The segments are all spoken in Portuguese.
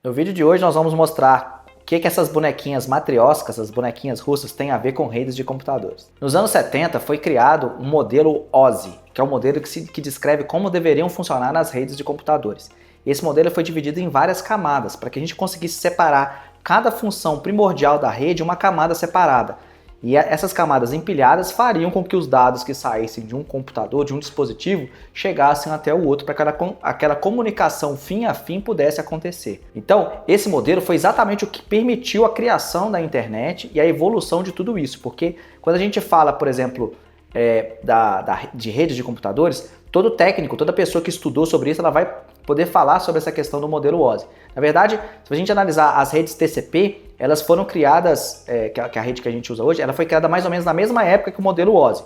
No vídeo de hoje nós vamos mostrar o que essas bonequinhas matriósicas, as bonequinhas russas, têm a ver com redes de computadores. Nos anos 70 foi criado um modelo OSI, que é um modelo que descreve como deveriam funcionar as redes de computadores. E esse modelo foi dividido em várias camadas, para que a gente conseguisse separar cada função primordial da rede em uma camada separada. E essas camadas empilhadas fariam com que os dados que saíssem de um computador, de um dispositivo, chegassem até o outro para que aquela comunicação fim a fim pudesse acontecer. Então, esse modelo foi exatamente o que permitiu a criação da internet e a evolução de tudo isso, porque quando a gente fala, por exemplo, de redes de computadores, todo técnico, toda pessoa que estudou sobre isso, ela vai poder falar sobre essa questão do modelo OSI. Na verdade, se a gente analisar as redes TCP, elas foram criadas, que a rede que a gente usa hoje, ela foi criada mais ou menos na mesma época que o modelo OSI.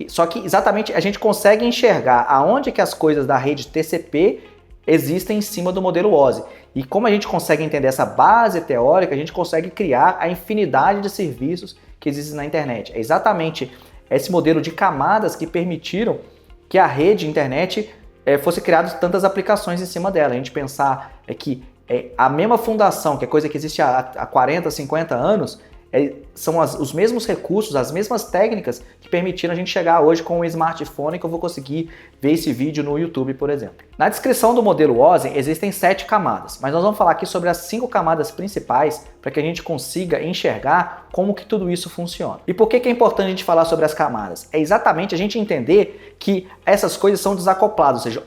Só que exatamente a gente consegue enxergar aonde que as coisas da rede TCP existem em cima do modelo OSI. E como a gente consegue entender essa base teórica, a gente consegue criar a infinidade de serviços que existem na internet. É exatamente esse modelo de camadas que permitiram que a rede internet fosse criada tantas aplicações em cima dela. A gente pensar que a mesma fundação, que é coisa que existe há 40, 50 anos, são os mesmos recursos, as mesmas técnicas que permitiram a gente chegar hoje com um smartphone que eu vou conseguir ver esse vídeo no YouTube, por exemplo. Na descrição do modelo OSI existem 7 camadas, mas nós vamos falar aqui sobre as 5 camadas principais para que a gente consiga enxergar como que tudo isso funciona. E por que é importante a gente falar sobre as camadas? É exatamente a gente entender que essas coisas são desacopladas, ou seja,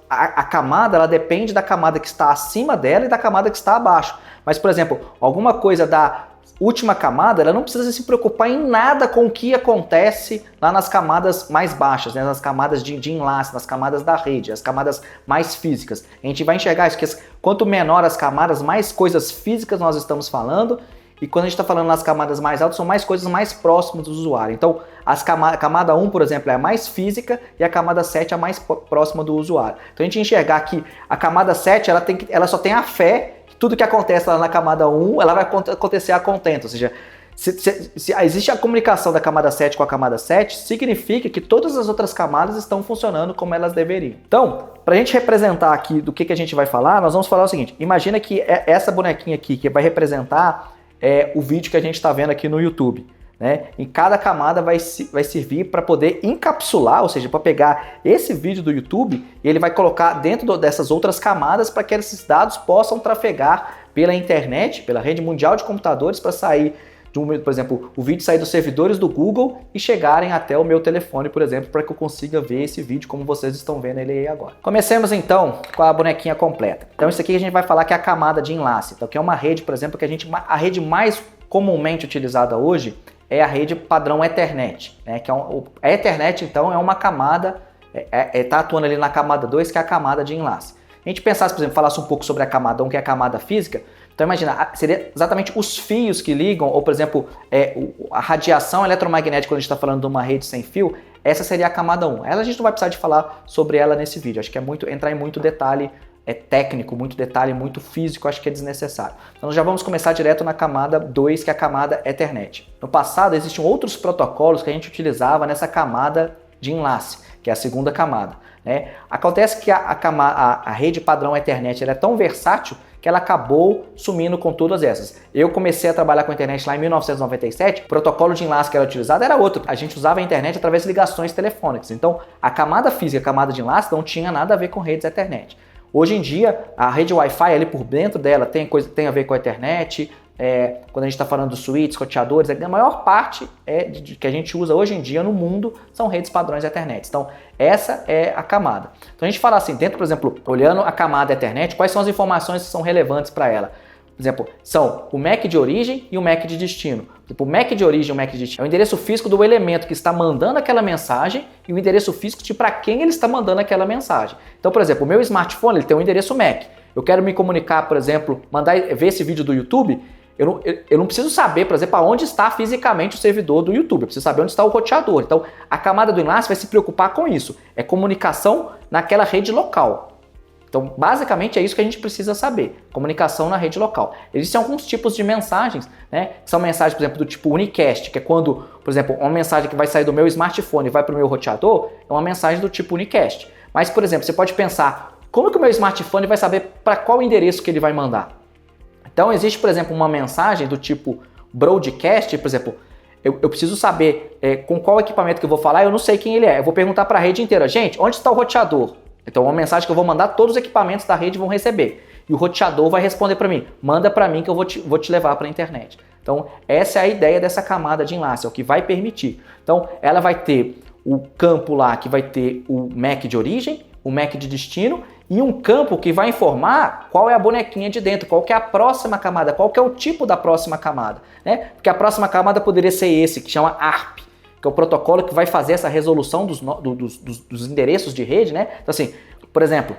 a camada ela depende da camada que está acima dela e da camada que está abaixo. Mas, por exemplo, alguma coisa da última camada, ela não precisa se preocupar em nada com o que acontece lá nas camadas mais baixas, né? Nas camadas de enlace, nas camadas da rede, as camadas mais físicas. A gente vai enxergar isso, que quanto menor as camadas, mais coisas físicas nós estamos falando, e quando a gente está falando nas camadas mais altas, são mais coisas mais próximas do usuário. Então, a camada 1, por exemplo, é a mais física e a camada 7 é a mais próxima do usuário. Então, a gente enxergar que a camada 7, ela só tem a fé que tudo que acontece lá na camada 1, ela vai acontecer a contento. Ou seja, se existe a comunicação da camada 7 com a camada 7, significa que todas as outras camadas estão funcionando como elas deveriam. Então, para a gente representar aqui do que a gente vai falar, nós vamos falar o seguinte: imagina que essa bonequinha aqui, que vai representar o vídeo que a gente está vendo aqui no YouTube, né? Em cada camada vai servir para poder encapsular, ou seja, para pegar esse vídeo do YouTube e ele vai colocar dentro dessas outras camadas para que esses dados possam trafegar pela internet, pela rede mundial de computadores, para sair, por exemplo, o vídeo sair dos servidores do Google e chegarem até o meu telefone, por exemplo, para que eu consiga ver esse vídeo como vocês estão vendo ele aí agora. Comecemos então com a bonequinha completa. Então isso aqui a gente vai falar que é a camada de enlace. Então que é uma rede, por exemplo, a rede mais comumente utilizada hoje é a rede padrão Ethernet, né? A Ethernet então é uma camada, está atuando ali na camada 2, que é a camada de enlace. A gente pensasse, por exemplo, falasse um pouco sobre a camada 1, que é a camada física. Então imagina, seria exatamente os fios que ligam, ou por exemplo, a radiação eletromagnética, quando a gente está falando de uma rede sem fio, essa seria a camada 1. Ela a gente não vai precisar de falar sobre ela nesse vídeo, acho que entrar em muito detalhe técnico, muito detalhe, muito físico, acho que é desnecessário. Então nós já vamos começar direto na camada 2, que é a camada Ethernet. No passado existiam outros protocolos que a gente utilizava nessa camada de enlace, que é a segunda camada, né? Acontece que a rede padrão Ethernet ela é tão versátil que ela acabou sumindo com todas essas. Eu comecei a trabalhar com a internet lá em 1997, o protocolo de enlace que era utilizado era outro. A gente usava a internet através de ligações telefônicas. Então, a camada física, a camada de enlace não tinha nada a ver com redes Ethernet. Hoje em dia, a rede Wi-Fi ali por dentro dela tem a ver com a internet. Quando a gente está falando dos switches, roteadores, a maior parte que a gente usa hoje em dia no mundo são redes padrões Ethernet. Então, essa é a camada. Então, a gente fala assim, dentro, por exemplo, olhando a camada Ethernet, quais são as informações que são relevantes para ela? Por exemplo, são o MAC de origem e o MAC de destino. Tipo, o MAC de origem e o MAC de destino é o endereço físico do elemento que está mandando aquela mensagem e o endereço físico de para quem ele está mandando aquela mensagem. Então, por exemplo, o meu smartphone ele tem um endereço MAC. Eu quero me comunicar, por exemplo, ver esse vídeo do YouTube, eu não preciso saber, por exemplo, aonde está fisicamente o servidor do YouTube. Eu preciso saber onde está o roteador. Então, a camada do enlace vai se preocupar com isso. É comunicação naquela rede local. Então, basicamente, é isso que a gente precisa saber. Comunicação na rede local. Existem alguns tipos de mensagens, né? Que são mensagens, por exemplo, do tipo unicast, que é quando, por exemplo, uma mensagem que vai sair do meu smartphone e vai para o meu roteador, é uma mensagem do tipo unicast. Mas, por exemplo, você pode pensar como que o meu smartphone vai saber para qual endereço que ele vai mandar? Então existe, por exemplo, uma mensagem do tipo broadcast, por exemplo, eu preciso saber com qual equipamento que eu vou falar, eu não sei quem ele é. Eu vou perguntar para a rede inteira, gente, onde está o roteador? Então é uma mensagem que eu vou mandar, todos os equipamentos da rede vão receber. E o roteador vai responder para mim, manda para mim que eu vou te levar para a internet. Então essa é a ideia dessa camada de enlace, é o que vai permitir. Então ela vai ter o campo lá que vai ter o MAC de origem, o MAC de destino e um campo que vai informar qual é a bonequinha de dentro, qual que é a próxima camada, qual que é o tipo da próxima camada, né? Porque a próxima camada poderia ser esse, que chama ARP, que é o protocolo que vai fazer essa resolução dos endereços de rede, né? Então assim, por exemplo,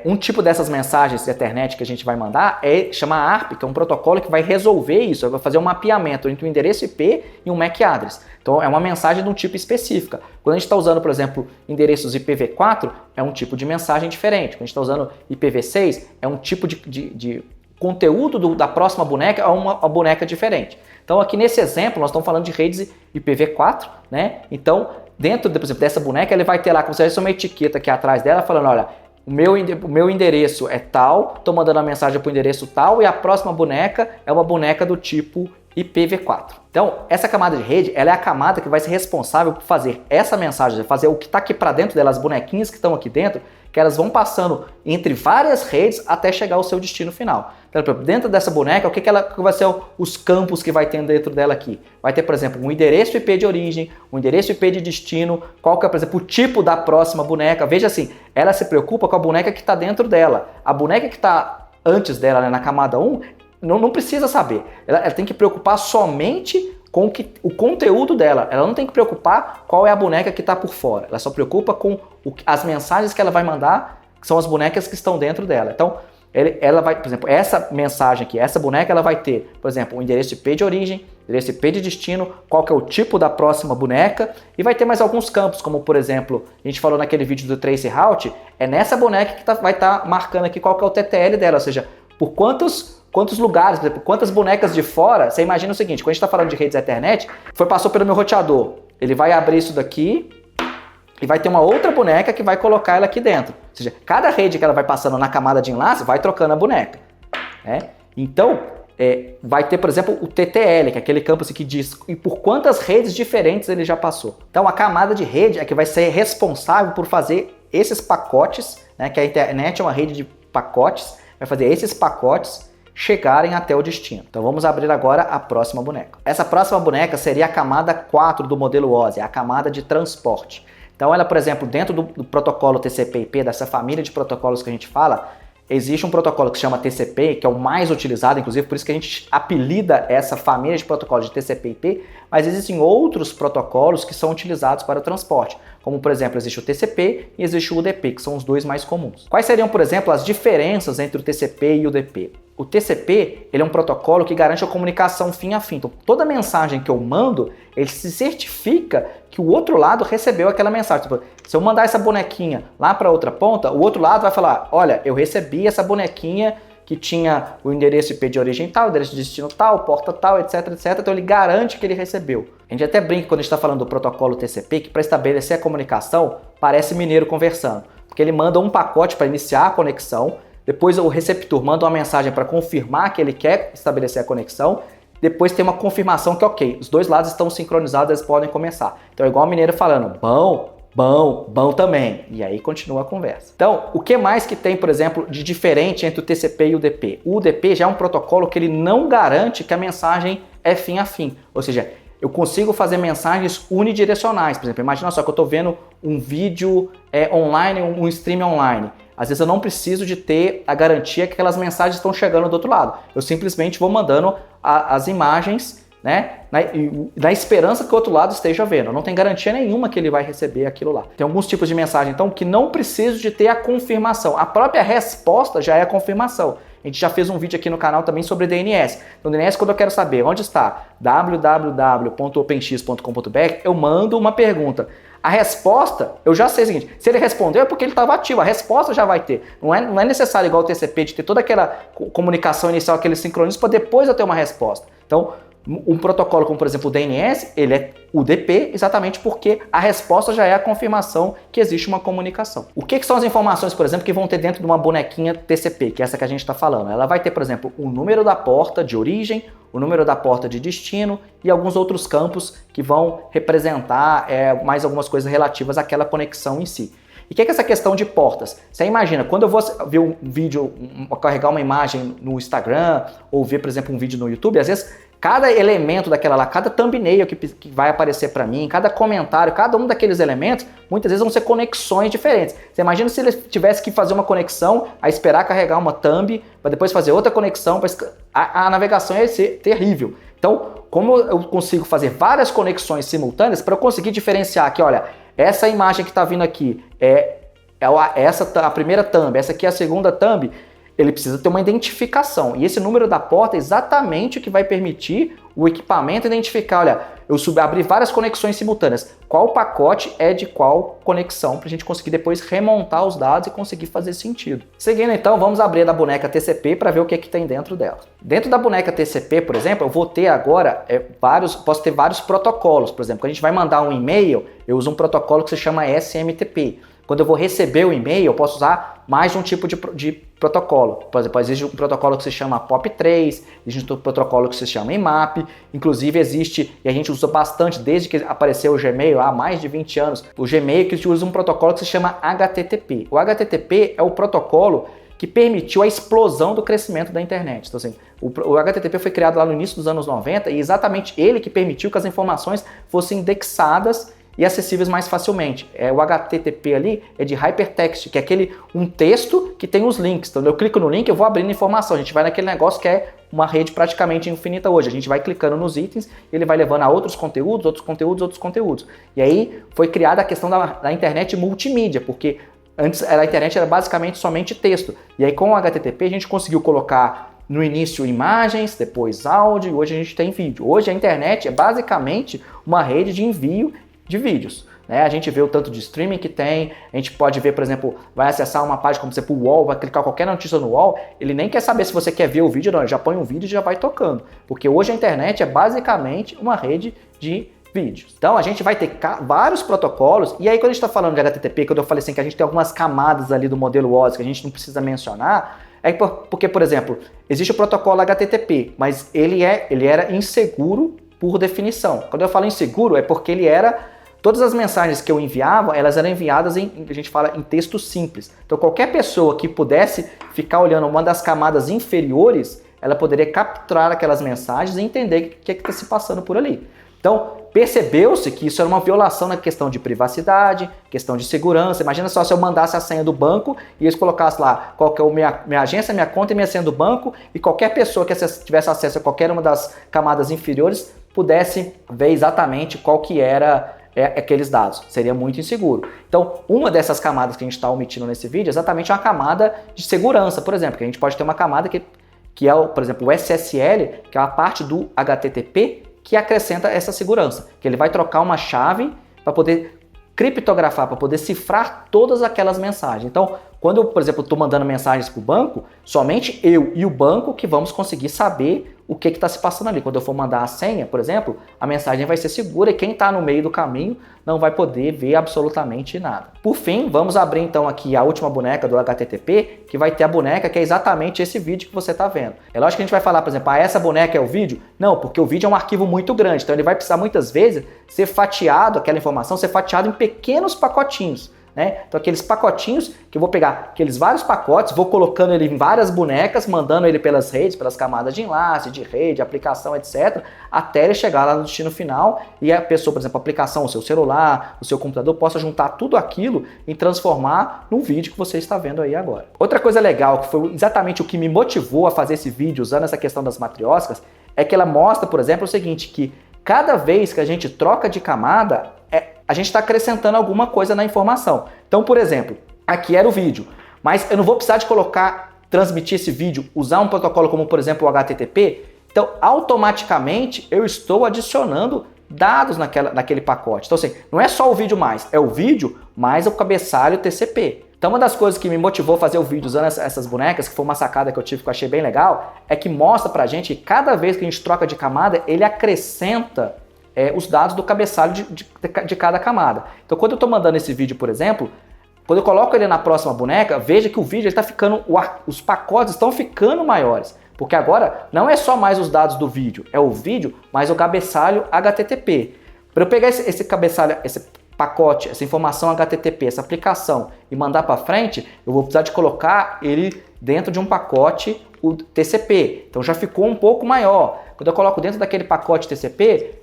um tipo dessas mensagens de Ethernet que a gente vai mandar chama ARP, que é um protocolo que vai resolver isso, vai fazer um mapeamento entre um endereço IP e um MAC address. Então é uma mensagem de um tipo específica. Quando a gente está usando, por exemplo, endereços IPv4, é um tipo de mensagem diferente. Quando a gente está usando IPv6, é um tipo de conteúdo da próxima boneca, é uma boneca diferente. Então aqui nesse exemplo nós estamos falando de redes IPv4, né? Então dentro, por exemplo, dessa boneca ele vai ter lá como se fosse uma etiqueta aqui atrás dela falando, olha, o meu endereço é tal, estou mandando a mensagem para o endereço tal e a próxima boneca é uma boneca do tipo IPv4. Então, essa camada de rede, ela é a camada que vai ser responsável por fazer essa mensagem, fazer o que está aqui para dentro dela, as bonequinhas que estão aqui dentro, que elas vão passando entre várias redes até chegar ao seu destino final. Então, dentro dessa boneca, o que vai ser os campos que vai ter dentro dela aqui? Vai ter, por exemplo, um endereço IP de origem, um endereço IP de destino, qual que é, por exemplo, o tipo da próxima boneca. Veja assim, ela se preocupa com a boneca que está dentro dela. A boneca que está antes dela, né, na camada 1, não precisa saber. Ela tem que preocupar somente com o conteúdo dela. Ela não tem que preocupar qual é a boneca que está por fora. Ela só preocupa com as mensagens que ela vai mandar, que são as bonecas que estão dentro dela. Então, ela vai, por exemplo, essa mensagem aqui, essa boneca, ela vai ter, por exemplo, o endereço IP de origem, endereço IP de destino, qual que é o tipo da próxima boneca, e vai ter mais alguns campos, como por exemplo, a gente falou naquele vídeo do Trace Route, é nessa boneca que vai estar marcando aqui qual que é o TTL dela, ou seja, por quantos lugares, por exemplo, quantas bonecas de fora. Você imagina o seguinte, quando a gente está falando de redes Ethernet, passou pelo meu roteador, ele vai abrir isso daqui e vai ter uma outra boneca que vai colocar ela aqui dentro. Ou seja, cada rede que ela vai passando na camada de enlace vai trocando a boneca, né? Então, vai ter, por exemplo, o TTL, que é aquele campo assim, que diz e por quantas redes diferentes ele já passou. Então, a camada de rede é que vai ser responsável por fazer esses pacotes, né? Que a internet é uma rede de pacotes, vai fazer esses pacotes chegarem até o destino. Então vamos abrir agora a próxima boneca. Essa próxima boneca seria a camada 4 do modelo OSI, a camada de transporte. Então ela, por exemplo, dentro do protocolo TCP/IP, dessa família de protocolos que a gente fala, existe um protocolo que se chama TCP, que é o mais utilizado, inclusive por isso que a gente apelida essa família de protocolos de TCP/IP, mas existem outros protocolos que são utilizados para o transporte, como por exemplo existe o TCP e existe o UDP, que são os dois mais comuns. Quais seriam, por exemplo, as diferenças entre o TCP e o UDP? O TCP, ele é um protocolo que garante a comunicação fim a fim. Então, toda mensagem que eu mando, ele se certifica que o outro lado recebeu aquela mensagem. Tipo, se eu mandar essa bonequinha lá para outra ponta, o outro lado vai falar, olha, eu recebi essa bonequinha que tinha o endereço IP de origem tal, endereço de destino tal, porta tal, etc, etc. Então ele garante que ele recebeu. A gente até brinca quando a gente está falando do protocolo TCP, que para estabelecer a comunicação, parece mineiro conversando. Porque ele manda um pacote para iniciar a conexão, depois o receptor manda uma mensagem para confirmar que ele quer estabelecer a conexão, depois tem uma confirmação que ok, os dois lados estão sincronizados, eles podem começar. Então é igual o mineiro falando, bom também. E aí continua a conversa. Então, o que mais que tem, por exemplo, de diferente entre o TCP e o UDP? O UDP já é um protocolo que ele não garante que a mensagem é fim a fim. Ou seja, eu consigo fazer mensagens unidirecionais. Por exemplo, imagina só que eu estou vendo um vídeo online, um stream online. Às vezes eu não preciso de ter a garantia que aquelas mensagens estão chegando do outro lado. Eu simplesmente vou mandando as imagens, né, na esperança que o outro lado esteja vendo. Não tem garantia nenhuma que ele vai receber aquilo lá. Tem alguns tipos de mensagem, então, que não preciso de ter a confirmação. A própria resposta já é a confirmação. A gente já fez um vídeo aqui no canal também sobre DNS. Então, DNS, quando eu quero saber onde está www.openx.com.br, eu mando uma pergunta. A resposta, eu já sei o seguinte, se ele respondeu é porque ele estava ativo, a resposta já vai ter. Não é necessário, igual o TCP, de ter toda aquela comunicação inicial, aquele sincronismo, para depois eu ter uma resposta. Então, Um protocolo como, por exemplo, o DNS, ele é UDP exatamente porque a resposta já é a confirmação que existe uma comunicação. O que são as informações, por exemplo, que vão ter dentro de uma bonequinha TCP, que é essa que a gente está falando? Ela vai ter, por exemplo, o número da porta de origem, o número da porta de destino e alguns outros campos que vão representar mais algumas coisas relativas àquela conexão em si. E o que é essa questão de portas? Você imagina, quando eu vou ver um vídeo, carregar uma imagem no Instagram, ou ver, por exemplo, um vídeo no YouTube, às vezes cada elemento daquela lá, cada thumbnail que vai aparecer para mim, cada comentário, cada um daqueles elementos, muitas vezes vão ser conexões diferentes. Você imagina se ele tivesse que fazer uma conexão, a esperar carregar uma thumb, para depois fazer outra conexão, a navegação ia ser terrível. Então, como eu consigo fazer várias conexões simultâneas, para eu conseguir diferenciar aqui, olha, essa imagem que está vindo aqui essa a primeira thumb, essa aqui é a segunda thumb, ele precisa ter uma identificação. E esse número da porta é exatamente o que vai permitir o equipamento identificar, olha, eu abri várias conexões simultâneas. Qual pacote é de qual conexão para a gente conseguir depois remontar os dados e conseguir fazer sentido. Seguindo então, vamos abrir a da boneca TCP para ver o que tem dentro dela. Dentro da boneca TCP, por exemplo, eu vou ter agora posso ter vários protocolos. Por exemplo, quando a gente vai mandar um e-mail, eu uso um protocolo que se chama SMTP. Quando eu vou receber o e-mail, eu posso usar mais de um tipo de protocolo. Por exemplo, existe um protocolo que se chama POP3, existe um protocolo que se chama IMAP, inclusive existe, e a gente usa bastante desde que apareceu o Gmail há mais de 20 anos, o Gmail que usa um protocolo que se chama HTTP. O HTTP é o protocolo que permitiu a explosão do crescimento da internet. Então, assim, o HTTP foi criado lá no início dos anos 90 e exatamente ele que permitiu que as informações fossem indexadas e acessíveis mais facilmente. O HTTP ali é de Hypertext, que é um texto que tem os links. Então eu clico no link, eu vou abrindo informação. A gente vai naquele negócio que é uma rede praticamente infinita hoje. A gente vai clicando nos itens, ele vai levando a outros conteúdos, outros conteúdos, outros conteúdos. E aí foi criada a questão da internet multimídia, porque antes a internet era basicamente somente texto. E aí com o HTTP a gente conseguiu colocar no início imagens, depois áudio, e hoje a gente tem vídeo. Hoje a internet é basicamente uma rede de envio de vídeos, né? A gente vê o tanto de streaming que tem, a gente pode ver, por exemplo, vai acessar uma página como, por exemplo, o UOL, vai clicar qualquer notícia no UOL, ele nem quer saber se você quer ver o vídeo, não, ele já põe um vídeo e já vai tocando, porque hoje a internet é basicamente uma rede de vídeos. Então a gente vai ter vários protocolos, e aí quando a gente está falando de HTTP, quando eu falei assim que a gente tem algumas camadas ali do modelo OSI que a gente não precisa mencionar, é porque, por exemplo, existe o protocolo HTTP, mas ele era inseguro por definição. Quando eu falo inseguro, é porque todas as mensagens que eu enviava, elas eram enviadas a gente fala em texto simples. Então qualquer pessoa que pudesse ficar olhando uma das camadas inferiores, ela poderia capturar aquelas mensagens e entender o que está se passando por ali. Então percebeu-se que isso era uma violação na questão de privacidade, questão de segurança. Imagina só se eu mandasse a senha do banco e eles colocassem lá qual que é minha agência, minha conta e minha senha do banco, e qualquer pessoa que tivesse acesso a qualquer uma das camadas inferiores pudesse ver exatamente qual que era aqueles dados. Seria muito inseguro. Então, uma dessas camadas que a gente está omitindo nesse vídeo é exatamente uma camada de segurança, por exemplo, que a gente pode ter uma camada que é, por exemplo, o SSL, que é a parte do HTTP que acrescenta essa segurança, que ele vai trocar uma chave para poder criptografar, para poder cifrar todas aquelas mensagens. Então, quando eu, por exemplo, estou mandando mensagens para o banco, somente eu e o banco que vamos conseguir saber o que está se passando ali. Quando eu for mandar a senha, por exemplo, a mensagem vai ser segura e quem está no meio do caminho não vai poder ver absolutamente nada. Por fim, vamos abrir então aqui a última boneca do HTTP, que vai ter a boneca que é exatamente esse vídeo que você está vendo. É lógico que a gente vai falar, por exemplo, essa boneca é o vídeo? Não, porque o vídeo é um arquivo muito grande, então ele vai precisar muitas vezes ser fatiado, aquela informação ser fatiada em pequenos pacotinhos. Né? Então aqueles pacotinhos que eu vou pegar, aqueles vários pacotes, vou colocando ele em várias bonecas, mandando ele pelas redes, pelas camadas de enlace, de rede, aplicação, etc, até ele chegar lá no destino final e a pessoa, por exemplo, a aplicação, o seu celular, o seu computador, possa juntar tudo aquilo e transformar num vídeo que você está vendo aí agora. Outra coisa legal, que foi exatamente o que me motivou a fazer esse vídeo usando essa questão das matrióscas, é que ela mostra, por exemplo, o seguinte, que cada vez que a gente troca de camada, a gente está acrescentando alguma coisa na informação. Então, por exemplo, aqui era o vídeo, mas eu não vou precisar de transmitir esse vídeo, usar um protocolo como, por exemplo, o HTTP. Então, automaticamente, eu estou adicionando dados naquele pacote. Então, assim, não é só o vídeo mais, é o vídeo mais o cabeçalho TCP. Então uma das coisas que me motivou a fazer o vídeo usando essas bonecas, que foi uma sacada que eu tive que eu achei bem legal, é que mostra pra gente que cada vez que a gente troca de camada, ele acrescenta os dados do cabeçalho de cada camada. Então quando eu estou mandando esse vídeo, por exemplo, quando eu coloco ele na próxima boneca, veja que o vídeo está ficando, os pacotes estão ficando maiores. Porque agora não é só mais os dados do vídeo, é o vídeo mais o cabeçalho HTTP. Para eu pegar esse cabeçalho, esse pacote, essa informação HTTP, essa aplicação e mandar para frente, eu vou precisar de colocar ele dentro de um pacote o TCP. Então já ficou um pouco maior. Quando eu coloco dentro daquele pacote TCP,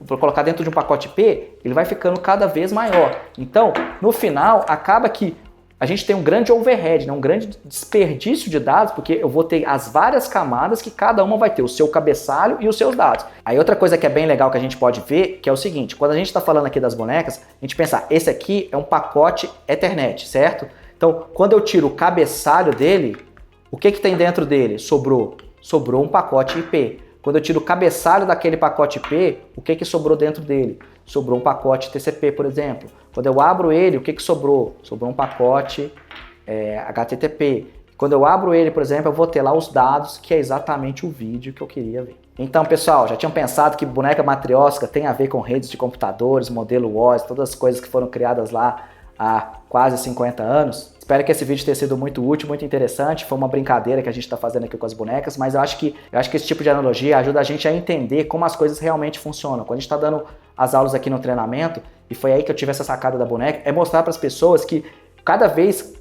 vou colocar dentro de um pacote IP, ele vai ficando cada vez maior. Então, no final, acaba que a gente tem um grande overhead, né? Um grande desperdício de dados, porque eu vou ter as várias camadas que cada uma vai ter o seu cabeçalho e os seus dados. Aí outra coisa que é bem legal que a gente pode ver, que é o seguinte, quando a gente está falando aqui das bonecas, a gente pensa, esse aqui é um pacote Ethernet, certo? Então, quando eu tiro o cabeçalho dele, o que tem dentro dele? Sobrou um pacote IP. Quando eu tiro o cabeçalho daquele pacote IP, o que sobrou dentro dele? Sobrou um pacote TCP, por exemplo. Quando eu abro ele, o que sobrou? Sobrou um pacote HTTP. Quando eu abro ele, por exemplo, eu vou ter lá os dados, que é exatamente o vídeo que eu queria ver. Então, pessoal, já tinham pensado que boneca matriótica tem a ver com redes de computadores, modelo WOS, todas as coisas que foram criadas lá há quase 50 anos? Espero que esse vídeo tenha sido muito útil, muito interessante. Foi uma brincadeira que a gente está fazendo aqui com as bonecas, mas eu acho que esse tipo de analogia ajuda a gente a entender como as coisas realmente funcionam. Quando a gente está dando as aulas aqui no treinamento, e foi aí que eu tive essa sacada da boneca, é mostrar para as pessoas que cada vez,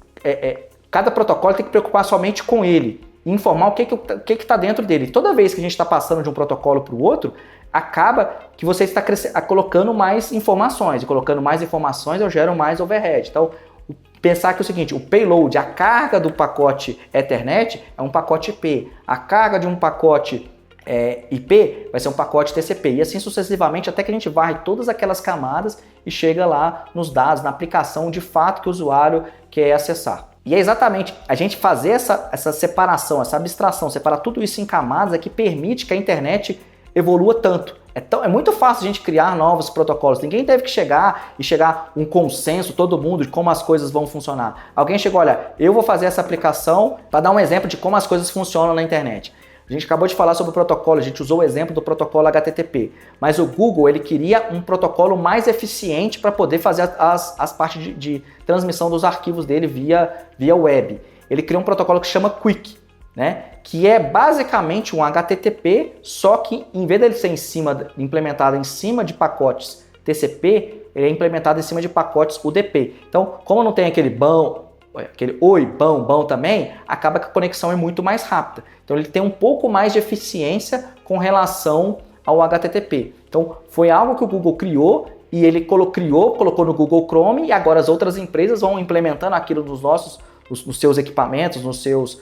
cada protocolo tem que preocupar somente com ele, e informar o que está dentro dele. Toda vez que a gente está passando de um protocolo para o outro, acaba que você está colocando mais informações, e colocando mais informações eu gero mais overhead. Então, pensar que é o seguinte, o payload, a carga do pacote Ethernet é um pacote IP, a carga de um pacote IP vai ser um pacote TCP, e assim sucessivamente até que a gente varre todas aquelas camadas e chega lá nos dados, na aplicação de fato que o usuário quer acessar. E é exatamente a gente fazer essa separação, essa abstração, separar tudo isso em camadas é que permite que a internet evolua tanto. É muito fácil a gente criar novos protocolos. Ninguém teve que chegar um consenso, todo mundo, de como as coisas vão funcionar. Alguém chegou, olha, eu vou fazer essa aplicação para dar um exemplo de como as coisas funcionam na internet. A gente acabou de falar sobre o protocolo, a gente usou o exemplo do protocolo HTTP, mas o Google ele queria um protocolo mais eficiente para poder fazer as partes de transmissão dos arquivos dele via web. Ele criou um protocolo que chama Quick, né? Que é basicamente um HTTP, só que em vez dele ser implementado em cima de pacotes TCP, ele é implementado em cima de pacotes UDP. Então, como não tem aquele oi, bão também, acaba que a conexão é muito mais rápida. Então ele tem um pouco mais de eficiência com relação ao HTTP. Então foi algo que o Google criou e ele colocou no Google Chrome e agora as outras empresas vão implementando aquilo nos seus equipamentos, nos seus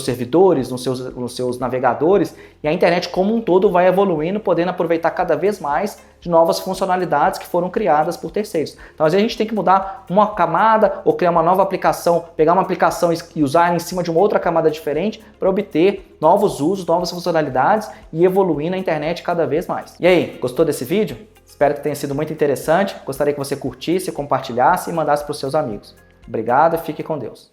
servidores, nos seus navegadores, e a internet como um todo vai evoluindo, podendo aproveitar cada vez mais de novas funcionalidades que foram criadas por terceiros. Então às vezes a gente tem que mudar uma camada ou criar uma nova aplicação, pegar uma aplicação e usar em cima de uma outra camada diferente para obter novos usos, novas funcionalidades e evoluir na internet cada vez mais. E aí, gostou desse vídeo? Espero que tenha sido muito interessante. Gostaria que você curtisse, compartilhasse e mandasse para os seus amigos. Obrigado e fique com Deus.